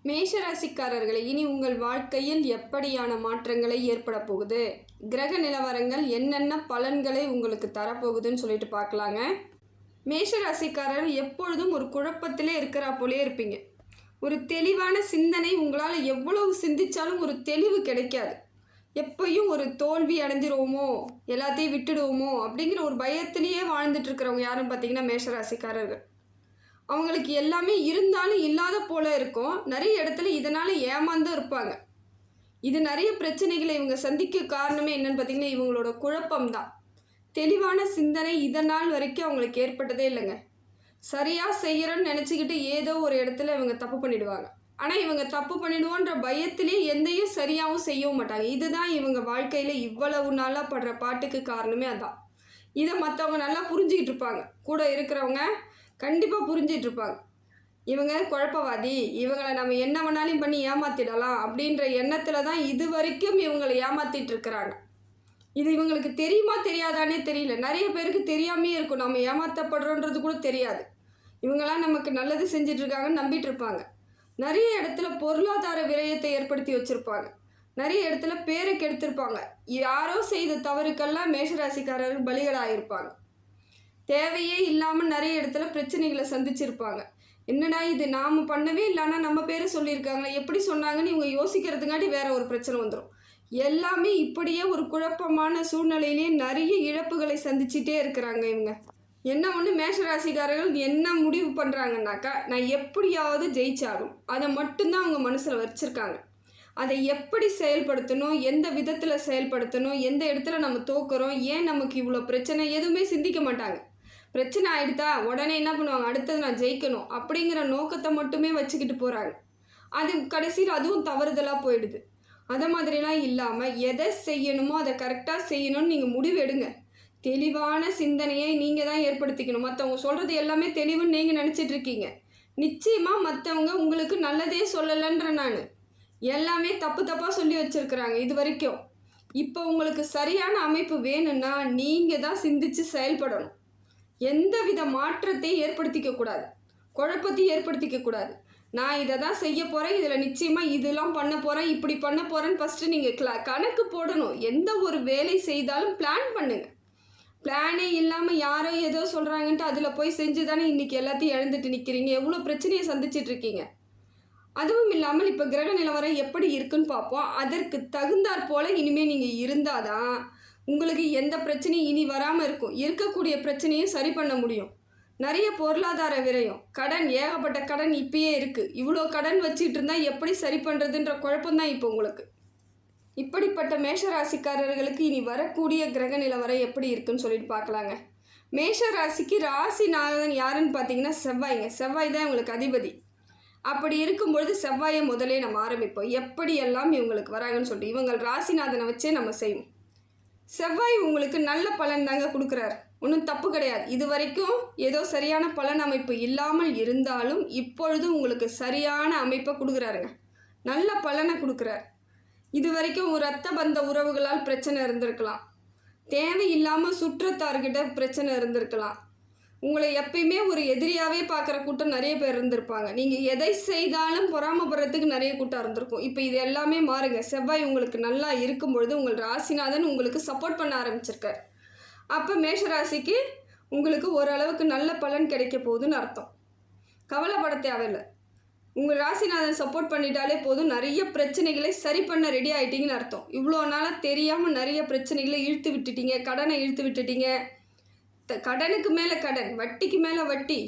மேஷராசிக்காரர்களை இனி உங்கள் வாழ்க்கையில் எப்படியான மாற்றங்களை ஏற்பட போகுது, கிரக நிலவரங்கள் என்னென்ன பலன்களை உங்களுக்கு தரப்போகுதுன்னு சொல்லிட்டு பார்க்கலாங்க. மேஷராசிக்காரர் எப்பொழுதும் ஒரு குழப்பத்திலே இருக்கிறா போலே இருப்பீங்க. ஒரு தெளிவான சிந்தனை உங்களால் எவ்வளவு சிந்திச்சாலும் ஒரு தெளிவு கிடைக்காது. எப்பயும் ஒரு தோல்வி அடைஞ்சிருவோமோ, எல்லாத்தையும் விட்டுடுவோமோ அப்படிங்கிற ஒரு பயத்திலேயே வாழ்ந்துட்டு இருக்கிறவங்க யாருன்னு பார்த்தீங்கன்னா மேஷராசிக்காரர்கள். அவங்களுக்கு எல்லாமே இருந்தாலும் இல்லாத போல இருக்கும். நிறைய இடத்துல இதனால் ஏமாந்தும் இருப்பாங்க. இது நிறைய பிரச்சனைகளை இவங்க சந்திக்க காரணமே என்னன்னு பார்த்தீங்கன்னா இவங்களோட குழப்பம்தான். தெளிவான சிந்தனை இதனால் வரைக்கும் அவங்களுக்கு ஏற்பட்டதே இல்லைங்க. சரியாக செய்கிறோன்னு நினச்சிக்கிட்டு ஏதோ ஒரு இடத்துல இவங்க தப்பு பண்ணிடுவாங்க. ஆனால் இவங்க தப்பு பண்ணிடுவோன்ற பயத்திலே எந்தையும் சரியாகவும் செய்யவும் மாட்டாங்க. இதுதான் இவங்க வாழ்க்கையில் இவ்வளவு நாளாக படுற பாட்டுக்கு காரணமே அதான். இதை மற்றவங்க நல்லா புரிஞ்சிக்கிட்டு இருப்பாங்க. கூட இருக்கிறவங்க கண்டிப்பாக புரிஞ்சிட்ருப்பாங்க. இவங்க குழப்பவாதி, இவங்களை நம்ம என்ன வேணாலும் பண்ணி ஏமாற்றிடலாம் அப்படின்ற எண்ணத்தில் தான் இது வரைக்கும் இவங்களை ஏமாற்றிட்டு இருக்கிறாங்க. இது இவங்களுக்கு தெரியுமா தெரியாதானே தெரியல. நிறைய பேருக்கு தெரியாமே இருக்கும். நம்ம ஏமாற்றப்படுறோன்றது கூட தெரியாது. இவங்களாம் நமக்கு நல்லது செஞ்சிட்ருக்காங்கன்னு நம்பிட்டு இருப்பாங்க. நிறைய இடத்துல பொருளாதார விரயத்தை ஏற்படுத்தி வச்சுருப்பாங்க. நிறைய இடத்துல பேரை கெடுத்திருப்பாங்க. யாரோ செய்த தவறுக்கெல்லாம் மேஷராசிக்காரர்கள் பலிகளாகிருப்பாங்க. தேவையே இல்லாமல் நிறைய இடத்துல பிரச்சனைகளை சந்திச்சிருப்பாங்க. என்னடா இது நாம் பண்ணவே இல்லைன்னா நம்ம பேரை சொல்லியிருக்காங்களே, எப்படி சொன்னாங்கன்னு இவங்க யோசிக்கிறதுக்காட்டி வேற ஒரு பிரச்சனை வந்துடும். எல்லாமே இப்படியே ஒரு குழப்பமான சூழ்நிலையிலேயே நிறைய இழப்புகளை சந்திச்சிட்டே இருக்கிறாங்க இவங்க. என்ன ஒன்று, மேஷராசிக்காரர்கள் என்ன முடிவு பண்ணுறாங்கன்னாக்கா, நான் எப்படியாவது ஜெயிச்சாகும், அதை மட்டும்தான் அவங்க மனசில் வச்சுருக்காங்க. அதை எப்படி செயல்படுத்தணும், எந்த விதத்தில் செயல்படுத்தணும், எந்த இடத்துல நம்ம தோக்குறோம், ஏன் நமக்கு இவ்வளோ பிரச்சனை, எதுவுமே சிந்திக்க மாட்டாங்க. பிரச்சனை ஆகிடுதா உடனே என்ன பண்ணுவாங்க, அடுத்தது நான் ஜெயிக்கணும் அப்படிங்கிற நோக்கத்தை மட்டுமே வச்சுக்கிட்டு போகிறாங்க. அது கடைசியில் அதுவும் தவறுதலாக போயிடுது. அதை மாதிரிலாம் இல்லாமல் எதை செய்யணுமோ அதை கரெக்டாக செய்யணும்னு நீங்கள் முடிவு எடுங்க. தெளிவான சிந்தனையை நீங்கள் தான் ஏற்படுத்திக்கணும். மற்றவங்க சொல்கிறது எல்லாமே தெளிவுன்னு நீங்கள் நினச்சிட்ருக்கீங்க. நிச்சயமாக மற்றவங்க உங்களுக்கு நல்லதே சொல்லலைன்ற நான் எல்லாமே தப்பாக சொல்லி வச்சுருக்குறாங்க இது வரைக்கும். இப்போ உங்களுக்கு சரியான அமைப்பு வேணும்னா நீங்கள் தான் சிந்தித்து செயல்படணும். எந்த வித மாற்றத்தை ஏற்படுத்திக்கக்கூடாது, குழப்பத்தையும் ஏற்படுத்திக்கக்கூடாது. நான் இதை தான் செய்ய போகிறேன், இதில் நிச்சயமாக இதெல்லாம் பண்ண போகிறேன், இப்படி பண்ண போகிறேன்னு ஃபஸ்ட்டு நீங்கள் கணக்கு போடணும். எந்த ஒரு வேலை செய்தாலும் பிளான் பண்ணுங்கள். பிளானே இல்லாமல் யாரோ ஏதோ சொல்கிறாங்கன்ட்டு அதில் போய் செஞ்சு தானே இன்றைக்கி எல்லாத்தையும் இழந்துட்டு நிற்கிறீங்க. எவ்வளோ பிரச்சனையை சந்திச்சிட்ருக்கீங்க. அதுவும் இல்லாமல் இப்போ கிரக நிலவரம் எப்படி இருக்குன்னு பார்ப்போம். அதற்கு தகுந்தாற் போல் இனிமேல் நீங்கள் இருந்தால் தான் உங்களுக்கு எந்த பிரச்சனையும் இனி வராமல் இருக்கும். இருக்கக்கூடிய பிரச்சனையும் சரி பண்ண முடியும். நிறைய பொருளாதார விரயம், கடன், ஏகப்பட்ட கடன் இப்பயே இருக்குது. இவ்வளோ கடன் வச்சுட்டு இருந்தால் எப்படி சரி பண்ணுறதுன்ற குழப்பம்தான் இப்போ உங்களுக்கு. இப்படிப்பட்ட மேஷராசிக்காரர்களுக்கு இனி வரக்கூடிய கிரக நிலவரம் எப்படி இருக்குன்னு சொல்லிட்டு பார்க்கலாங்க. மேஷராசிக்கு ராசிநாதன் யாருன்னு பார்த்தீங்கன்னா செவ்வாய்ங்க. செவ்வாய் தான் இவங்களுக்கு அதிபதி. அப்படி இருக்கும்பொழுது செவ்வாயை முதலே நம்ம ஆரம்பிப்போம். எப்படியெல்லாம் இவங்களுக்கு வராங்கன்னு சொல்லிட்டு இவங்க ராசிநாதனை வச்சே நம்ம செய்வோம். செவ்வாய் உங்களுக்கு நல்ல பலன் தாங்க கொடுக்குறாரு, ஒன்றும் தப்பு கிடையாது. இது வரைக்கும் ஏதோ சரியான பலன் அமைப்பு இல்லாமல் இருந்தாலும் இப்பொழுது உங்களுக்கு சரியான அமைப்பை கொடுக்குறாருங்க. நல்ல பலனை கொடுக்குறார். இது வரைக்கும் ஒரு ரத்த பந்த உறவுகளால் பிரச்சனை இருந்திருக்கலாம். தேவையில்லாமல் சுற்றத்தார்கிட்ட பிரச்சனை இருந்திருக்கலாம். உங்களை எப்பயுமே ஒரு எதிரியாகவே பார்க்குற கூட்டம் நிறைய பேர் இருந்திருப்பாங்க. நீங்கள் எதை செய்தாலும் பொறாமப்படுறதுக்கு நிறைய கூட்டம் இருந்திருக்கும். இப்போ இது எல்லாமே மாறுங்க. செவ்வாய் உங்களுக்கு நல்லா இருக்கும் பொழுது உங்கள் ராசிநாதன் உங்களுக்கு சப்போர்ட் பண்ண ஆரம்பிச்சிருக்கார். அப்போ மேஷராசிக்கு உங்களுக்கு ஓரளவுக்கு நல்ல பலன் கிடைக்க போகுதுன்னு அர்த்தம். கவலைப்பட தேவையில்லை. உங்கள் ராசிநாதன் சப்போர்ட் பண்ணிட்டாலே போதும். நிறைய பிரச்சனைகளை சரி பண்ண ரெடி ஆகிட்டீங்கன்னு அர்த்தம். இவ்வளோ நாளாக தெரியாமல் நிறைய பிரச்சனைகளை இழுத்து விட்டுட்டீங்க, கடனை இழுத்து விட்டுட்டீங்க. கடனுக்கு மேலே கடன், வட்டிக்கு மேலே வட்டி,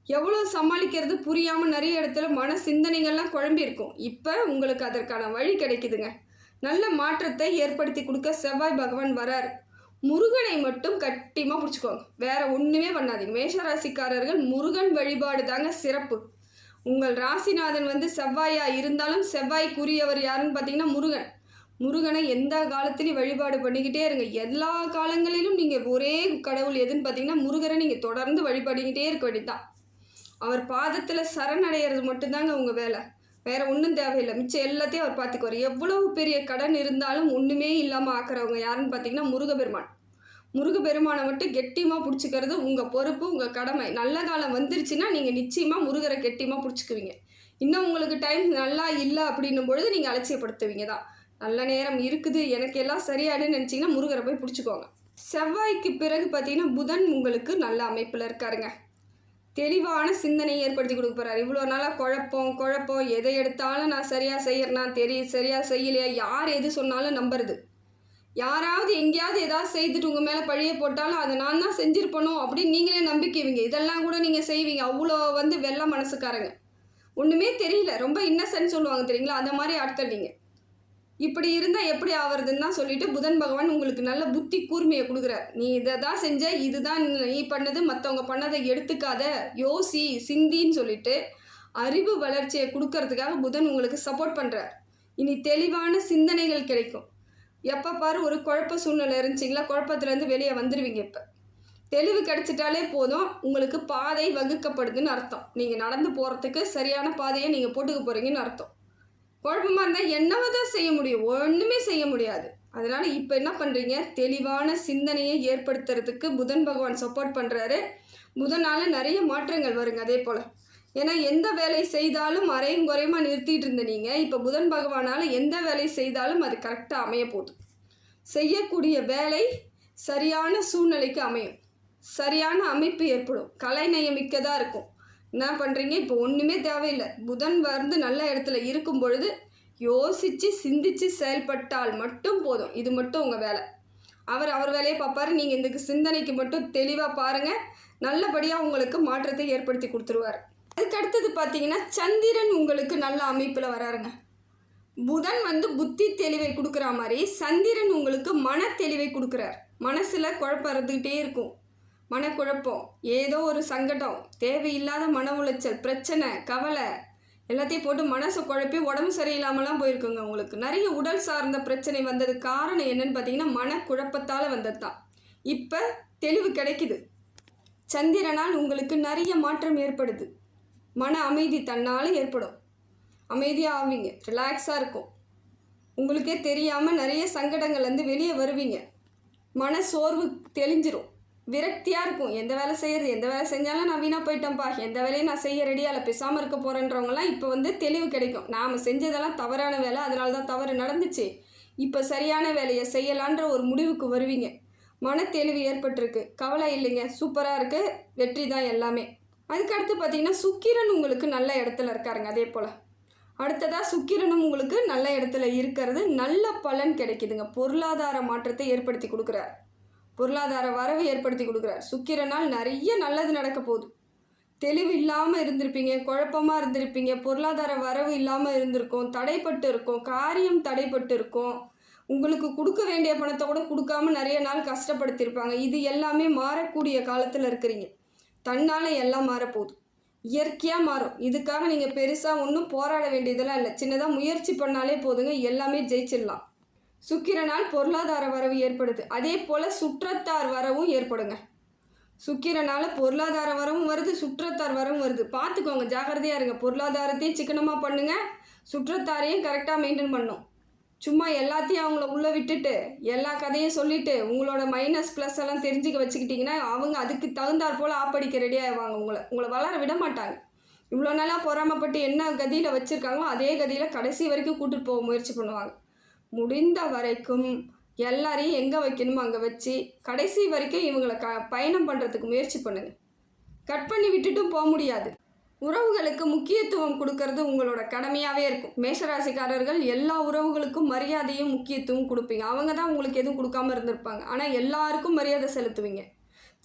எவ்வளோ சமாளிக்கிறது புரியாமல் நிறைய இடத்துல மன சிந்தனைகள்லாம் குழம்பியிருக்கும். இப்போ உங்களுக்கு அதற்கான வழி கிடைக்குதுங்க. நல்ல மாற்றத்தை ஏற்படுத்தி கொடுக்க செவ்வாய் பகவான் வரார். முருகனை மட்டும் கட்டிமாக பிடிச்சிக்கோங்க, வேறு ஒன்றுமே பண்ணாதீங்க. மேஷராசிக்காரர்கள் முருகன் வழிபாடு தாங்க சிறப்பு. உங்கள் ராசிநாதன் செவ்வாயாக இருந்தாலும் செவ்வாய்க்குரியவர் யாருன்னு பார்த்தீங்கன்னா முருகன். முருகனை எந்த காலத்துலையும் வழிபாடு பண்ணிக்கிட்டே இருங்க. எல்லா காலங்களிலும் நீங்கள் ஒரே கடவுள் எதுன்னு பார்த்தீங்கன்னா முருகரை நீங்கள் தொடர்ந்து வழிபாடிக்கிட்டே இருக்க வேண்டியதுதான். அவர் பாதத்தில் சரணடைகிறது மட்டும்தாங்க உங்கள் வேலை, வேறு ஒன்றும் தேவையில்லை. மிச்சம் எல்லாத்தையும் அவர் பார்த்துக்குவார். எவ்வளவு பெரிய கடன் இருந்தாலும் ஒன்றுமே இல்லாமல் ஆக்கிறவங்க யாருன்னு பார்த்தீங்கன்னா முருகப்பெருமான். முருகப்பெருமானை மட்டும் கெட்டியமாக பிடிச்சிக்கிறது உங்கள் பொறுப்பு, உங்கள் கடமை. நல்ல காலம் வந்துருச்சுன்னா நீங்கள் நிச்சயமாக முருகரை கெட்டியமாக பிடிச்சிக்குவீங்க. இன்னும் உங்களுக்கு டைம் நல்லா இல்லை அப்படின்னும் பொழுது நீங்கள் அலட்சியப்படுத்துவீங்க தான். நல்ல நேரம் இருக்குது, எனக்கு எல்லாம் சரியாடுன்னு நினச்சிங்கன்னா முருகரை போய் பிடிச்சிக்கோங்க. செவ்வாய்க்கு பிறகு பார்த்தீங்கன்னா புதன் உங்களுக்கு நல்ல அமைப்பில் இருக்காருங்க. தெளிவான சிந்தனையை ஏற்படுத்தி கொடுக்க போகிறார். இவ்வளோ நாளாக குழப்பம் எதை எடுத்தாலும் நான் சரியாக செய்யறேன்னா சரியாக செய்யலையா, யார் எது சொன்னாலும் நம்புறது, யாராவது எங்கேயாவது ஏதாவது செய்துட்டு உங்கள் மேலே பழிய போட்டாலும் அதை நான் தான் செஞ்சுருப்பணும் அப்படின்னு நீங்களே நம்பிக்கைவீங்க. இதெல்லாம் கூட நீங்கள் செய்வீங்க. அவ்வளோ வெள்ளை மனசுக்காரங்க. ஒன்றுமே தெரியல, ரொம்ப இன்னசென்ட் சொல்லுவாங்க தெரியுங்களா, அந்த மாதிரி ஆட்கள் நீங்கள். இப்படி இருந்தால் எப்படி ஆவறதுன்னு தான் சொல்லிட்டு புதன் பகவான் உங்களுக்கு நல்ல புத்தி கூர்மையை கொடுக்குறார். நீ இதை தான் செஞ்ச, இதுதான் நீ பண்ணது, மற்றவங்க பண்ணதை எடுத்துக்காத, யோசி, சிந்தின்னு சொல்லிட்டு அறிவு வளர்ச்சியை கொடுக்கறதுக்காக புதன் உங்களுக்கு சப்போர்ட் பண்ணுறார். இனி தெளிவான சிந்தனைகள் கிடைக்கும். எப்போ பாரு ஒரு குழப்ப சூழ்நிலை இருந்துச்சிங்களா, குழப்பத்துலேருந்து வெளியே வந்துடுவீங்க. இப்போ தெளிவு கிடைச்சிட்டாலே போதும், உங்களுக்கு பாதை வகுக்கப்படுதுன்னு அர்த்தம். நீங்கள் நடந்து போகிறதுக்கு சரியான பாதையை நீங்கள் போட்டுக்க போகிறீங்கன்னு அர்த்தம். குழப்பமாக இருந்தால் என்னவோ தான் செய்ய முடியும், ஒன்றுமே செய்ய முடியாது. அதனால் இப்போ என்ன பண்ணுறீங்க, தெளிவான சிந்தனையை ஏற்படுத்துறதுக்கு புதன் பகவான் சப்போர்ட் பண்ணுறாரு. புதனால் நிறைய மாற்றங்கள் வருங்க. அதே போல் ஏன்னா எந்த வேலை செய்தாலும் அரையும் குறையுமா நிறுத்திட்டு இருந்த நீங்கள் இப்போ புதன் பகவானால் எந்த வேலை செய்தாலும் அது கரெக்டாக அமைய போகுது. செய்யக்கூடிய வேலை சரியான சூழ்நிலைக்கு அமையும், சரியான அமைப்பு ஏற்படும், கலைநயமிக்கதாக இருக்கும். என்ன பண்ணுறீங்க, இப்போ ஒன்றுமே தேவையில்லை. புதன் நல்ல இடத்துல இருக்கும் பொழுது யோசித்து சிந்தித்து செயல்பட்டால் மட்டும் போதும். இது மட்டும் உங்கள் வேலை. அவர் வேலையை பார்ப்பார். நீங்கள் இந்த சிந்தனைக்கு மட்டும் தெளிவாக பாருங்கள், நல்லபடியாக உங்களுக்கு மாற்றத்தை ஏற்படுத்தி கொடுத்துருவார். அதுக்கு அடுத்தது பார்த்தீங்கன்னா சந்திரன் உங்களுக்கு நல்ல அமைப்பில் வராருங்க. புதன் புத்தி தெளிவை கொடுக்குற மாதிரி சந்திரன் உங்களுக்கு மன தெளிவை கொடுக்குறார். மனசில் குழப்பம் இருந்துக்கிட்டே இருக்கும், மனக்குழப்பம், ஏதோ ஒரு சங்கடம், தேவையில்லாத மன உளைச்சல், பிரச்சனை, கவலை எல்லாத்தையும் போட்டு மனசை குழப்பி உடம்பு சரியில்லாமலாம் போயிருக்குங்க. உங்களுக்கு நிறைய உடல் சார்ந்த பிரச்சனை வந்தது காரணம் என்னன்னு பார்த்தீங்கன்னா மனக்குழப்பத்தால் வந்தது தான். இப்போ தெளிவு கிடைக்குது. சந்திரனால் உங்களுக்கு நிறைய மாற்றம் ஏற்படுது. மன அமைதி தன்னால் ஏற்படும். அமைதியாக ஆவீங்க, ரிலாக்ஸாக இருக்கும். உங்களுக்கே தெரியாமல் நிறைய சங்கடங்கள்லேருந்து வெளியே வருவீங்க. மன சோர்வு தெளிஞ்சிரும், விரக்தியாக இருக்கும். எந்த வேலை செய்கிறது, எந்த வேலை செஞ்சாலும் நான் வீணாக போயிட்டேன்ப்பா, எந்த வேலையும் நான் செய்ய ரெடியாக இல்லை, பேசாமல் இருக்க போகிறேன்றவங்களாம் இப்போ தெளிவு கிடைக்கும். நாம் செஞ்சதெல்லாம் தவறான வேலை, அதனால தான் தவறு நடந்துச்சு, இப்போ சரியான வேலையை செய்யலான்ற ஒரு முடிவுக்கு வருவீங்க. மன தெளிவு ஏற்பட்டிருக்கு, கவலை இல்லைங்க, சூப்பராக இருக்குது, வெற்றி தான் எல்லாமே. அதுக்கடுத்து பார்த்தீங்கன்னா சுக்கிரன் உங்களுக்கு நல்ல இடத்துல இருக்காருங்க. அதே போல் அடுத்ததாக சுக்கிரனும் உங்களுக்கு நல்ல இடத்துல இருக்கிறது நல்ல பலன் கிடைக்குதுங்க. பொருளாதார மாற்றத்தை ஏற்படுத்தி கொடுக்குறார், பொருளாதார வரவு ஏற்படுத்தி கொடுக்குறார். சுக்கிரனால் நிறைய நல்லது நடக்க போகுது. தெளிவு இல்லாமல் இருந்திருப்பீங்க, குழப்பமாக இருந்திருப்பீங்க, பொருளாதார வரவு இல்லாமல் இருந்திருக்கும், தடைப்பட்டு இருக்கும், காரியம் தடைப்பட்டு இருக்கும், உங்களுக்கு கொடுக்க வேண்டிய பணத்தை கூட கொடுக்காம நிறைய நாள் கஷ்டப்படுத்தியிருப்பாங்க. இது எல்லாமே மாறக்கூடிய காலத்தில் இருக்கிறீங்க. தன்னால் எல்லாம் மாறப்போகுது, இயற்கையாக மாறும். இதுக்காக நீங்கள் பெருசாக ஒன்றும் போராட வேண்டியதெல்லாம் இல்லை, சின்னதாக முயற்சி பண்ணாலே போதுங்க, எல்லாமே ஜெயிச்சிடலாம். சுக்கிரனால் பொருளாதார வரவு ஏற்படுது. அதே போல் சுற்றத்தார் வரவும் ஏற்படுங்க. சுக்கிரனால் பொருளாதார வரவும் வருது, சுற்றத்தார் வரவும் வருது. பார்த்துக்கோங்க, ஜாக்கிரதையாக இருங்க. பொருளாதாரத்தையும் சிக்கனமாக பண்ணுங்கள், சுற்றத்தாரையும் கரெக்டாக மெயின்டைன் பண்ணணும். சும்மா எல்லாத்தையும் அவங்கள உள்ளே விட்டுட்டு எல்லா கதையும் சொல்லிவிட்டு உங்களோட மைனஸ் ப்ளஸ் எல்லாம் தெரிஞ்சுக்க வச்சுக்கிட்டிங்கன்னா அவங்க அதுக்கு தகுந்தாற் போல் ஆப்படிக்க ரெடி ஆகிடுவாங்க. உங்களை வளர விட மாட்டாங்க. இவ்வளோ நாளாக பொறாமப்பட்டு என்ன கதியில் வச்சுருக்காங்களோ அதே கதியில் கடைசி வரைக்கும் கூட்டிகிட்டு போக முயற்சி பண்ணுவாங்க. முடிந்த வரைக்கும் எல்லாரையும் எங்கே வைக்கணுமோ அங்கே வச்சு கடைசி வரைக்கும் இவங்களை பயணம் பண்ணுறதுக்கு முயற்சி பண்ணுங்கள். கட் பண்ணி விட்டுட்டும் போக முடியாது. உறவுகளுக்கு முக்கியத்துவம் கொடுக்கறது உங்களோட கடமையாகவே இருக்கும். மேஷராசிக்காரர்கள் எல்லா உறவுகளுக்கும் மரியாதையும் முக்கியத்துவம் கொடுப்பீங்க. அவங்க தான் உங்களுக்கு எதுவும் கொடுக்காம இருந்திருப்பாங்க, ஆனால் எல்லாருக்கும் மரியாதை செலுத்துவீங்க.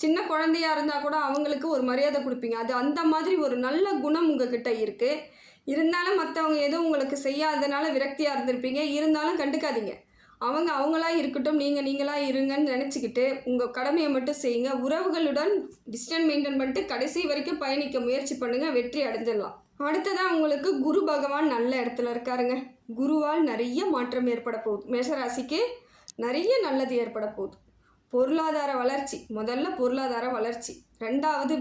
சின்ன குழந்தையாக இருந்தால் கூட அவங்களுக்கு ஒரு மரியாதை கொடுப்பீங்க. அது அந்த மாதிரி ஒரு நல்ல குணம் உங்ககிட்ட இருக்குது. இருந்தாலும் மற்றவங்க எதுவும் உங்களுக்கு செய்யாததுனால விரக்தியாக இருந்திருப்பீங்க. இருந்தாலும் கண்டுக்காதீங்க, அவங்களா இருக்கட்டும், நீங்களாக இருங்கன்னு நினச்சிக்கிட்டு உங்கள் கடமையை மட்டும் செய்யுங்க. உறவுகளுடன் டிஸ்டன்ஸ் மெயின்டைன் பண்ணிட்டு கடைசி வரைக்கும் பயணிக்க முயற்சி பண்ணுங்கள், வெற்றி அடைஞ்சிடலாம். அடுத்ததாக உங்களுக்கு குரு பகவான் நல்ல இடத்துல இருக்காருங்க. குருவால் நிறைய மாற்றம் ஏற்பட போகுது. மேஷராசிக்கு நிறைய நல்லது ஏற்பட போகுது. பொருளாதார வளர்ச்சி, முதல்ல பொருளாதார வளர்ச்சி. ரெண்டாவது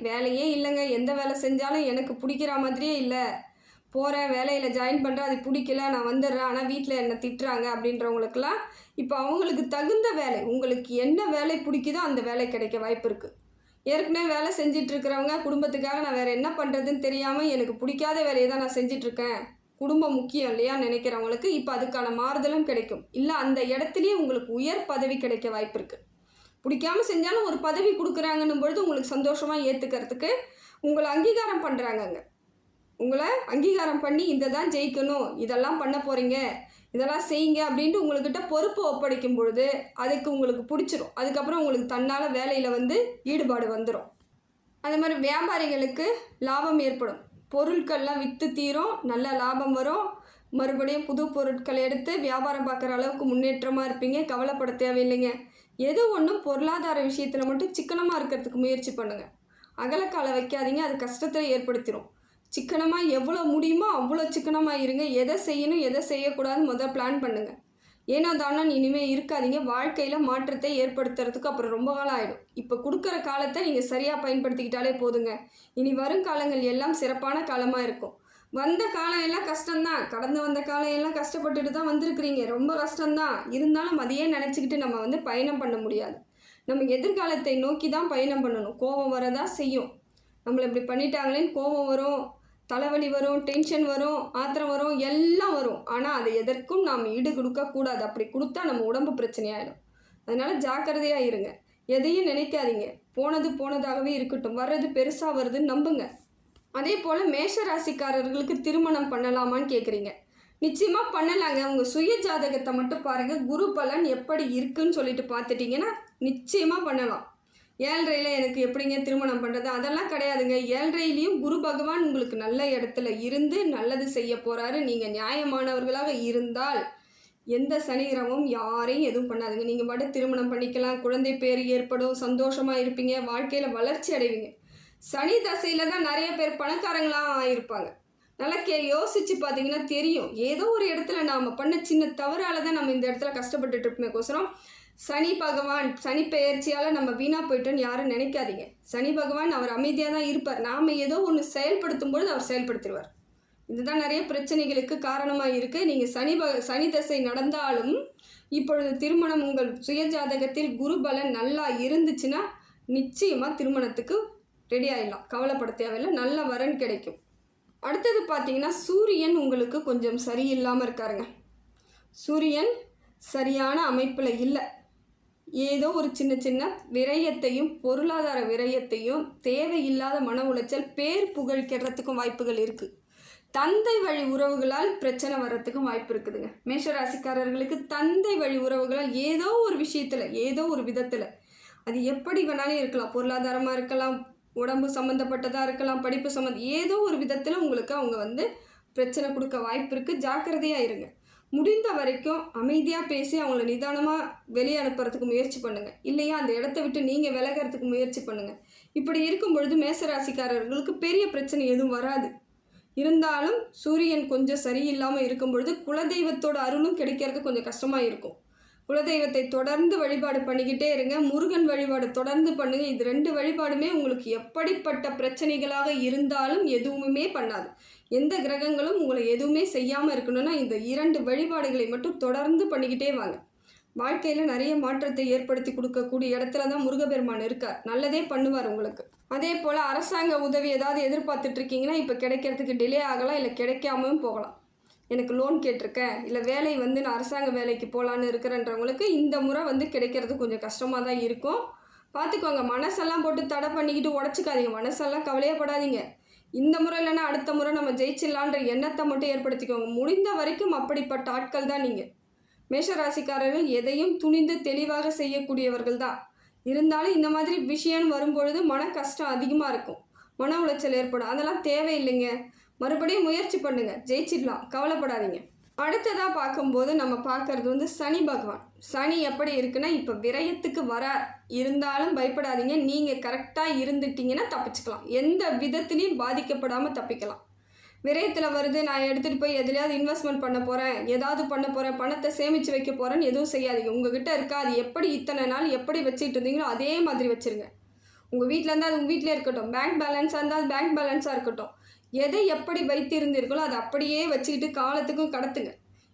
வேலையே இல்லைங்க, எந்த வேலை செஞ்சாலும் எனக்கு பிடிக்கிற மாதிரியே இல்லை, போகிறேன் வேலையில் ஜாயின் பண்ணுறேன், அது பிடிக்கல, நான் வந்துடுறேன், ஆனால் வீட்டில் என்னை திட்டுறாங்க அப்படின்றவங்களுக்கெல்லாம் இப்போ அவங்களுக்கு தகுந்த வேலை, உங்களுக்கு என்ன வேலை பிடிக்குதோ அந்த வேலை கிடைக்க வாய்ப்பு இருக்குது. ஏற்கனவே வேலை செஞ்சிட்டு இருக்கிறவங்க குடும்பத்துக்காக நான் வேறு என்ன பண்ணுறதுன்னு தெரியாமல் எனக்கு பிடிக்காத வேலையை தான் நான் செஞ்சிட்ருக்கேன், குடும்பம் முக்கியம் இல்லையா நினைக்கிறவங்களுக்கு இப்போ அதுக்கான மாறுதலும் கிடைக்கும். இல்லை அந்த இடத்துலையே உங்களுக்கு உயர் பதவி கிடைக்க வாய்ப்பு இருக்குது. பிடிக்காமல் செஞ்சாலும் ஒரு பதவி கொடுக்குறாங்கன்னும் பொழுது உங்களுக்கு சந்தோஷமாக ஏற்றுக்கிறதுக்கு உங்களை அங்கீகாரம் பண்ணுறாங்கங்க. உங்களை அங்கீகாரம் பண்ணி இதை தான் ஜெயிக்கணும், இதெல்லாம் பண்ண போகிறீங்க, இதெல்லாம் செய்யுங்க அப்படின்ட்டு உங்கள்கிட்ட பொறுப்பை ஒப்படைக்கும் பொழுது அதுக்கு உங்களுக்கு பிடிச்சிரும். அதுக்கப்புறம் உங்களுக்கு தன்னால் வேலையில் வந்து ஈடுபாடு வந்துடும். அதே மாதிரி வியாபாரிகளுக்கு லாபம் ஏற்படும். பொருட்கள்லாம் விற்று தீரும், நல்ல லாபம் வரும். மறுபடியும் புது பொருட்களை எடுத்து வியாபாரம் பார்க்குற அளவுக்கு முன்னேற்றமாக இருப்பீங்க. கவலைப்பட தேவையில்லைங்க. எது ஒன்றும் பொருளாதார விஷயத்தில் மட்டும் சிக்கனமாக இருக்கிறதுக்கு முயற்சி பண்ணுங்கள். அகலக்காலை வைக்காதீங்க, அது கஷ்டத்தை ஏற்படுத்திடும். சிக்கனமாக எவ்வளோ முடியுமோ அவ்வளோ சிக்கனமாக இருங்க. எதை செய்யணும் எதை செய்யக்கூடாதுன்னு முதல் பிளான் பண்ணுங்கள். ஏனோ தானோ இனிமேல் இருக்காதீங்க. வாழ்க்கையில் மாற்றத்தை ஏற்படுத்துறதுக்கு அப்புறம் ரொம்ப காலம் ஆகிடும். இப்போ கொடுக்குற காலத்தை நீங்கள் சரியாக பயன்படுத்திக்கிட்டாலே போதுங்க. இனி வரும் காலங்கள் எல்லாம் சிறப்பான காலமாக இருக்கும். வந்த காலம் எல்லாம் கஷ்டம்தான், கடந்து வந்த காலம் எல்லாம் கஷ்டப்பட்டுட்டு தான் வந்திருக்கிறீங்க. ரொம்ப கஷ்டம்தான். இருந்தாலும் அதையே நினச்சிக்கிட்டு நம்ம வந்து பயணம் பண்ண முடியாது. நம்ம எதிர்காலத்தை நோக்கி தான் பயணம் பண்ணணும். கோபம் வரதான் செய்யும். நம்மளை இப்படி பண்ணிட்டாங்களேன்னு கோபம் வரும், தலைவலி வரும், டென்ஷன் வரும், ஆத்திரம் வரும், எல்லாம் வரும். ஆனால் அதை எதற்கும் நாம் ஈடு கொடுக்கக்கூடாது. அப்படி கொடுத்தா நம்ம உடம்பு பிரச்சனையாயிடும். அதனால் ஜாக்கிரதையாக இருங்க. எதையும் நினைக்காதீங்க. போனது போனதாகவே இருக்கட்டும். வர்றது பெருசாக வருதுன்னு நம்புங்க. அதே போல் மேஷ ராசிக்காரர்களுக்கு திருமணம் பண்ணலாமான்னு கேட்குறீங்க. நிச்சயமாக பண்ணலாங்க. உங்கள் சுய ஜாதகத்தை மட்டும் பாருங்கள். குரு பலன் எப்படி இருக்குன்னு சொல்லிட்டு பார்த்துட்டிங்கன்னா நிச்சயமாக பண்ணலாம். ஏழ்ரையில் எனக்கு எப்படிங்க திருமணம் பண்ணுறது, அதெல்லாம் கிடையாதுங்க. ஏழ்ரையிலையும் குரு பகவான் உங்களுக்கு நல்ல இடத்துல இருந்து நல்லது செய்ய போகிறாரு. நீங்கள் நியாயமானவர்களாக இருந்தால் எந்த சனி கிரகமும் யாரையும் எதுவும் பண்ணாதுங்க. நீங்கள் மட்டும் திருமணம் பண்ணிக்கலாம், குழந்தை பேர் ஏற்படும், சந்தோஷமாக இருப்பீங்க, வாழ்க்கையில் வளர்ச்சி அடைவீங்க. சனி தசையில் தான் நிறைய பேர் பணக்காரங்களாக ஆகியிருப்பாங்க. நல்லா யோசித்து பார்த்தீங்கன்னா தெரியும். ஏதோ ஒரு இடத்துல நாம் பண்ண சின்ன தவறால் தான் நம்ம இந்த இடத்துல கஷ்டப்பட்டுட்டு இருப்போமேக்கோசரம் சனி பகவான் சனி பெயர்ச்சியால் நம்ம வீணாக போயிட்டோன்னு யாரும் நினைக்காதீங்க. சனி பகவான் அவர் அமைதியாக தான் இருப்பார். நாம் ஏதோ ஒன்று செயல்படுத்தும் பொழுது அவர் செயல்படுத்திடுவார். இதுதான் நிறைய பிரச்சனைகளுக்கு காரணமாக இருக்குது. நீங்கள் சனி தசை நடந்தாலும் இப்பொழுது திருமணம் உங்கள் சுயஜாதகத்தில் குரு பலன் நல்லா இருந்துச்சுன்னா நிச்சயமாக திருமணத்துக்கு ரெடி ஆகிடலாம். கவலைப்பட தேவையில்லை, நல்ல வரன் கிடைக்கும். அடுத்தது பார்த்தீங்கன்னா சூரியன் உங்களுக்கு கொஞ்சம் சரியில்லாமல் இருக்காருங்க. சூரியன் சரியான அமைப்பில் இல்லை. ஏதோ ஒரு சின்ன சின்ன விரயத்தையும் பொருளாதார விரயத்தையும் தேவையில்லாத மன உளைச்சல் பேர் புகழ் கெடுறதுக்கும் வாய்ப்புகள் இருக்குது. தந்தை வழி உறவுகளால் பிரச்சனை வர்றதுக்கும் வாய்ப்பு இருக்குதுங்க. மேஷராசிக்காரர்களுக்கு தந்தை வழி உறவுகளால் ஏதோ ஒரு விஷயத்தில் ஏதோ ஒரு விதத்தில் அது எப்படி வேணாலும் இருக்கலாம். பொருளாதாரமாக இருக்கலாம், உடம்பு சம்மந்தப்பட்டதாக இருக்கலாம், படிப்பு ஏதோ ஒரு விதத்தில் உங்களுக்கு அவங்க வந்து பிரச்சனை கொடுக்க வாய்ப்பு இருக்குது. ஜாக்கிரதையாக இருங்க. முடிந்த வரைக்கும் அமைதியாக பேசி அவங்கள நிதானமாக வெளியே அனுப்புறதுக்கு முயற்சி பண்ணுங்கள். இல்லையா அந்த இடத்த விட்டு நீங்கள் விலகிறதுக்கு முயற்சி பண்ணுங்கள். இப்படி இருக்கும் பொழுது மேசராசிக்காரர்களுக்கு பெரிய பிரச்சனை எதுவும் வராது. இருந்தாலும் சூரியன் கொஞ்சம் சரியில்லாமல் இருக்கும் பொழுது குலதெய்வத்தோட அருளும் கிடைக்கிறது கொஞ்சம் கஷ்டமாக இருக்கும். குலதெய்வத்தை தொடர்ந்து வழிபாடு பண்ணிக்கிட்டே இருங்க. முருகன் வழிபாடு தொடர்ந்து பண்ணுங்கள். இது 2 வழிபாடுமே உங்களுக்கு எப்படிப்பட்ட பிரச்சனைகளாக இருந்தாலும் எதுவுமே பண்ணாது. எந்த கிரகங்களும் உங்களை எதுவுமே செய்யாமல் இருக்கணும்னா இந்த 2 வழிபாடுகளை மட்டும் தொடர்ந்து பண்ணிக்கிட்டே வாங்க. வாழ்க்கையில் நிறைய மாற்றத்தை ஏற்படுத்தி கொடுக்கக்கூடிய இடத்துல தான் முருகப்பெருமான் இருக்கார். நல்லதே பண்ணுவார் உங்களுக்கு. அதே போல் அரசாங்க உதவி ஏதாவது எதிர்பார்த்துட்ருக்கீங்கன்னா இப்போ கிடைக்கிறதுக்கு டிலே ஆகலாம், இல்லை கிடைக்காமையும் போகலாம். எனக்கு லோன் கேட்டிருக்கேன், இல்லை வேலை வந்து நான் அரசாங்க வேலைக்கு போகலான்னு இருக்கிறன்றவங்களுக்கு இந்த முறை வந்து கிடைக்கிறது கொஞ்சம் கஷ்டமாக தான் இருக்கும். பார்த்துக்கோங்க. மனசெல்லாம் போட்டு தடை பண்ணிக்கிட்டு உடச்சிக்காதீங்க. மனசெல்லாம் கவலையப்படாதீங்க. இந்த முறை இல்லைன்னா அடுத்த முறை நம்ம ஜெயிச்சிடலான்ற எண்ணத்தை மட்டும் ஏற்படுத்திக்கோங்க. முடிந்த வரைக்கும் அப்படிப்பட்ட ஆட்கள் தான் நீங்கள். மேஷராசிக்காரர்கள் எதையும் துணிந்து தெளிவாக செய்யக்கூடியவர்கள் தான். இருந்தாலும் இந்த மாதிரி விஷயம் வரும்பொழுது மன கஷ்டம் அதிகமாக இருக்கும், மன உளைச்சல் ஏற்படும். அதெல்லாம் தேவையில்லைங்க. மறுபடியும் முயற்சி பண்ணுங்கள், ஜெயிச்சிடலாம், கவலைப்படாதீங்க. அடுத்ததாக பார்க்கும்போது நம்ம பார்க்குறது வந்து சனி பகவான். சனி எப்படி இருக்குன்னா இப்போ விரயத்துக்கு வரார். இருந்தாலும் பயப்படாதீங்க. நீங்கள் கரெக்டாக இருந்துட்டிங்கன்னா தப்பிச்சுக்கலாம். எந்த விதத்துலேயும் பாதிக்கப்படாமல் தப்பிக்கலாம். விரயத்தில் வருது, நான் எடுத்துகிட்டு போய் எதுலையாவது இன்வெஸ்ட்மெண்ட் பண்ண போகிறேன், ஏதாவது பண்ண போகிறேன், பணத்தை சேமித்து வைக்க போகிறேன்னு எதுவும் செய்யாதீங்க. உங்கள்கிட்ட இருக்கா, அது எப்படி இத்தனை நாள் எப்படி வச்சுக்கிட்டு இருந்தீங்களோ அதே மாதிரி வச்சுருங்க. உங்கள் வீட்டில் இருந்தால் அது உங்கள் வீட்டிலே இருக்கட்டும், பேங்க் பேலன்ஸாக இருந்தால் பேங்க் பேலன்ஸாக இருக்கட்டும். எதை எப்படி வைத்து இருந்தீர்களோ அதை அப்படியே வச்சுக்கிட்டு காலத்துக்கும் கடத்துங்க.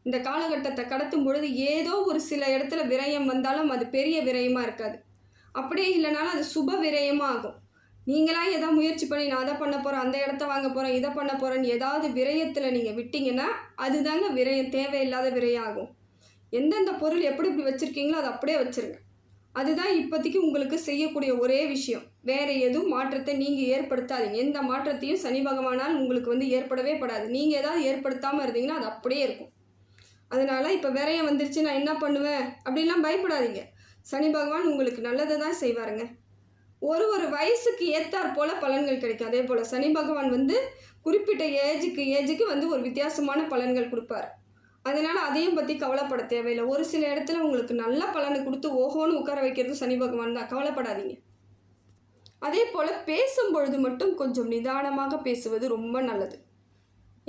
இந்த காலகட்டத்தை கடத்தும் பொழுது ஏதோ ஒரு சில இடத்துல விரயம் வந்தாலும் அது பெரிய விரயமாக இருக்காது. அப்படியே இல்லைனாலும் அது சுப விரயமாக ஆகும். நீங்களாக எதாவது முயற்சி பண்ணி நான் அதை பண்ண போகிறேன், அந்த இடத்த வாங்க போகிறேன், இதை பண்ண போகிறேன்னு ஏதாவது விரயத்தில் நீங்கள் விட்டிங்கன்னா அதுதாங்க விரயம், தேவையில்லாத விரயம் ஆகும். எந்தெந்த பொருள் எப்படி இப்படி வச்சுருக்கீங்களோ அதை அப்படியே வச்சுருங்க. அதுதான் இப்போதைக்கு உங்களுக்கு செய்யக்கூடிய ஒரே விஷயம். வேறு எதுவும் மாற்றத்தை நீங்கள் ஏற்படுத்தாதீங்க. எந்த மாற்றத்தையும் சனி பகவானால் உங்களுக்கு ஏற்படவே படாது. நீங்கள் ஏதாவது ஏற்படுத்தாமல் இருந்தீங்கன்னா அது அப்படியே இருக்கும். அதனால் இப்போ விரயம் வந்துருச்சு நான் என்ன பண்ணுவேன் அப்படின்லாம் பயப்படாதீங்க. சனி பகவான் உங்களுக்கு நல்லதை தான் செய்வாருங்க. ஒரு வயசுக்கு ஏற்றாற் போல் பலன்கள் கிடைக்கும். அதே போல் சனி பகவான் குறிப்பிட்ட ஏஜுக்கு ஒரு வித்தியாசமான பலன்கள் கொடுப்பார். அதனால் அதையும் பற்றி கவலைப்பட தேவையில்லை. ஒரு சில இடத்துல உங்களுக்கு நல்ல பலனை கொடுத்து ஓஹோன்னு உட்கார வைக்கிறது சனி பகவான் தான், கவலைப்படாதீங்க. அதே போல் பேசும்பொழுது மட்டும் கொஞ்சம் நிதானமாக பேசுவது ரொம்ப நல்லது.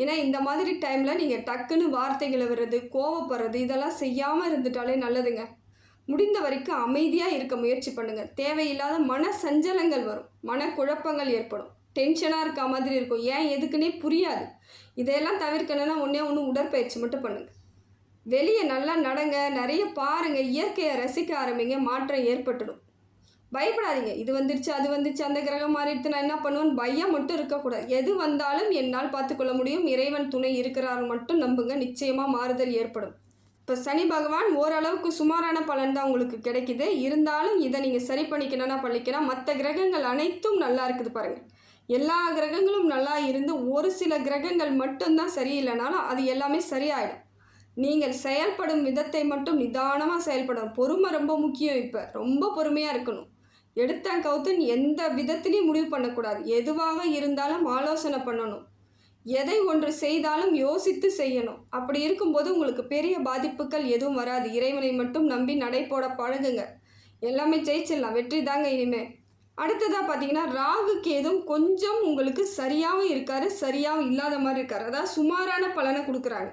ஏன்னா இந்த மாதிரி டைமில் நீங்கள் டக்குன்னு வார்த்தைகளை வர்றது, கோவப்படுறது இதெல்லாம் செய்யாமல் இருந்துட்டாலே நல்லதுங்க. முடிந்த வரைக்கும் அமைதியாக இருக்க முயற்சி பண்ணுங்கள். தேவையில்லாத மன சஞ்சலங்கள் வரும், மனக்குழப்பங்கள் ஏற்படும், டென்ஷனாக இருக்க மாதிரி இருக்கும், ஏன் எதுக்குன்னே புரியாது. இதையெல்லாம் தவிர்க்கணுன்னா ஒன்று உடற்பயிற்சி மட்டும் பண்ணுங்கள். வெளியே நல்லா நடங்க, நிறைய பாருங்கள், இயற்கையை ரசிக்க ஆரம்பிங்க, மாற்றம் ஏற்பட்டுடும். பயப்படாதீங்க. இது வந்துருச்சு, அது வந்துருச்சு, அந்த கிரகம் மாறிடுத்து, நான் என்ன பண்ணுவேன்னு பயம் மட்டும் இருக்கக்கூடாது. எது வந்தாலும் என்னால் பார்த்துக்கொள்ள முடியும், இறைவன் துணை இருக்கிறார் மட்டும் நம்புங்க, நிச்சயமாக மாறுதல் ஏற்படும். இப்போ சனி பகவான் ஓரளவுக்கு சுமாரான பலன் தான் உங்களுக்கு கிடைக்குது. இருந்தாலும் இதை நீங்கள் சரி பண்ணிக்கணும்னா பண்ணிக்கலாம். மற்ற கிரகங்கள் அனைத்தும் நல்லா இருக்குது பாருங்கள். எல்லா கிரகங்களும் நல்லா இருந்து ஒரு சில கிரகங்கள் மட்டும்தான் சரியில்லைனாலும் அது எல்லாமே சரியாயிடும். நீங்கள் செயல்படும் விதத்தை மட்டும் நிதானமாக செயல்படணும். பொறுமை ரொம்ப முக்கியம். இப்போ ரொம்ப பொறுமையாக இருக்கணும். எடுத்தேன் கவுத்துன்னு எந்த விதத்துலையும் முடிவு பண்ணக்கூடாது. எதுவாக இருந்தாலும் ஆலோசனை பண்ணணும். எதை ஒன்று செய்தாலும் யோசித்து செய்யணும். அப்படி இருக்கும்போது உங்களுக்கு பெரிய பாதிப்புகள் எதுவும் வராது. இறைவனை மட்டும் நம்பி நடை போட பழகுங்க. எல்லாமே ஜெயிச்சிடலாம். வெற்றி தாங்க இனிமேல். அடுத்ததாக பார்த்தீங்கன்னா ராகு கேதும் கொஞ்சம் உங்களுக்கு சரியாகவும் இருக்காரு, சரியாகவும் இல்லாத மாதிரி இருக்கார். அதாவது சுமாரான பலனை கொடுக்குறாங்க.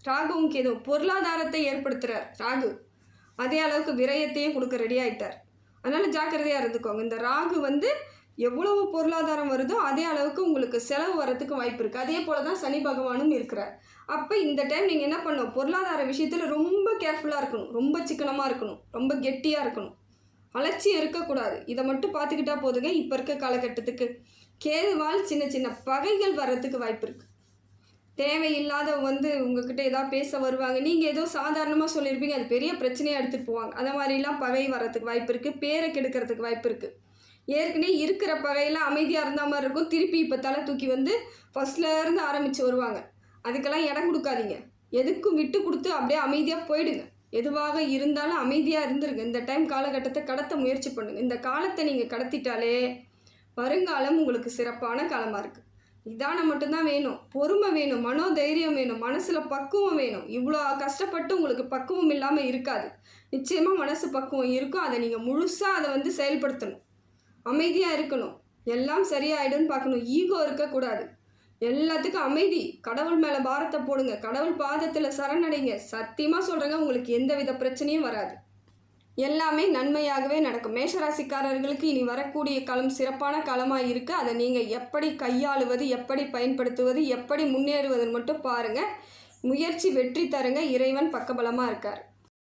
ராகுவும் கேதுவும் பொருளாதாரத்தை ஏற்படுத்துகிறார் ராகு, அதே அளவுக்கு விரயத்தையும் கொடுக்க ரெடி ஆகிட்டார். அதனால் ஜாக்கிரதையாக இருந்துக்கோங்க. இந்த ராகு எவ்வளவு பொருளாதாரம் வருதோ அதே அளவுக்கு உங்களுக்கு செலவு வரத்துக்கு வாய்ப்பு இருக்குது. அதே போல் தான் சனி பகவானும் இருக்கிறார். அப்போ இந்த டைம் நீங்கள் என்ன பண்ணணும், பொருளாதார விஷயத்தில் ரொம்ப கேர்ஃபுல்லாக இருக்கணும், ரொம்ப சிக்கனமாக இருக்கணும், ரொம்ப கெட்டியாக இருக்கணும், அலட்சியம் இருக்கக்கூடாது. இதை மட்டும் பார்த்துக்கிட்டா போதுங்க. இப்போ இருக்க காலகட்டத்துக்கு கேதுவால் சின்ன சின்ன பகைகள் வர்றதுக்கு வாய்ப்பு இருக்குது. தேவையில்லாத உங்ககிட்ட ஏதாவது பேச வருவாங்க, நீங்கள் ஏதோ சாதாரணமாக சொல்லியிருப்பீங்க, அது பெரிய பிரச்சனையாக எடுத்துகிட்டு போவாங்க. அந்த மாதிரிலாம் பகை வர்றதுக்கு வாய்ப்பு இருக்குது. பேரை கெடுக்கிறதுக்கு வாய்ப்பு இருக்குது. ஏற்கனவே இருக்கிற பகையெல்லாம் அமைதியாக இருந்த மாதிரி இருக்கும். திருப்பி இப்போ தலை தூக்கி ஃபஸ்ட்லேருந்து ஆரம்பித்து வருவாங்க. அதுக்கெல்லாம் இடம் கொடுக்காதீங்க. எதுக்கும் விட்டு கொடுத்து அப்படியே அமைதியாக போயிடுங்க. எதுவாக இருந்தாலும் அமைதியாக இருந்துருங்க. இந்த டைம் காலகட்டத்தை கடத்த முயற்சி பண்ணுங்கள். இந்த காலத்தை நீங்கள் கடத்திட்டாலே வருங்காலம் உங்களுக்கு சிறப்பான காலமாக இருக்குது. நிதானம் மட்டும்தான் வேணும், பொறுமை வேணும், மனோதைரியம் வேணும், மனசில் பக்குவம் வேணும். இவ்வளோ கஷ்டப்பட்டு உங்களுக்கு பக்குவம் இல்லாமல் இருக்காது. நிச்சயமாக மனசு பக்குவம் இருக்கும். அதை நீங்கள் முழுசாக அதை செயல்படுத்தணும். அமைதியாக இருக்கணும். எல்லாம் சரியாயிடும்னு பார்க்கணும். ஈகோ இருக்கக்கூடாது. எல்லாத்துக்கும் அமைதி. கடவுள் மேலே பாரத்தை போடுங்க. கடவுள் பாதத்தில் சரணடைங்க. சத்தியமாக சொல்கிறேங்க, உங்களுக்கு எந்தவித பிரச்சனையும் வராது. எல்லாமே நன்மையாகவே நடக்கும். மேஷராசிக்காரர்களுக்கு இனி வரக்கூடிய காலம் சிறப்பான காலமாக இருக்குது. அதை நீங்கள் எப்படி கையாளுவது, எப்படி பயன்படுத்துவது, எப்படி முன்னேறுவதுன்னு மட்டும் பாருங்கள். முயற்சி வெற்றி தருங்க. இறைவன் பக்கபலமாக இருக்கார்.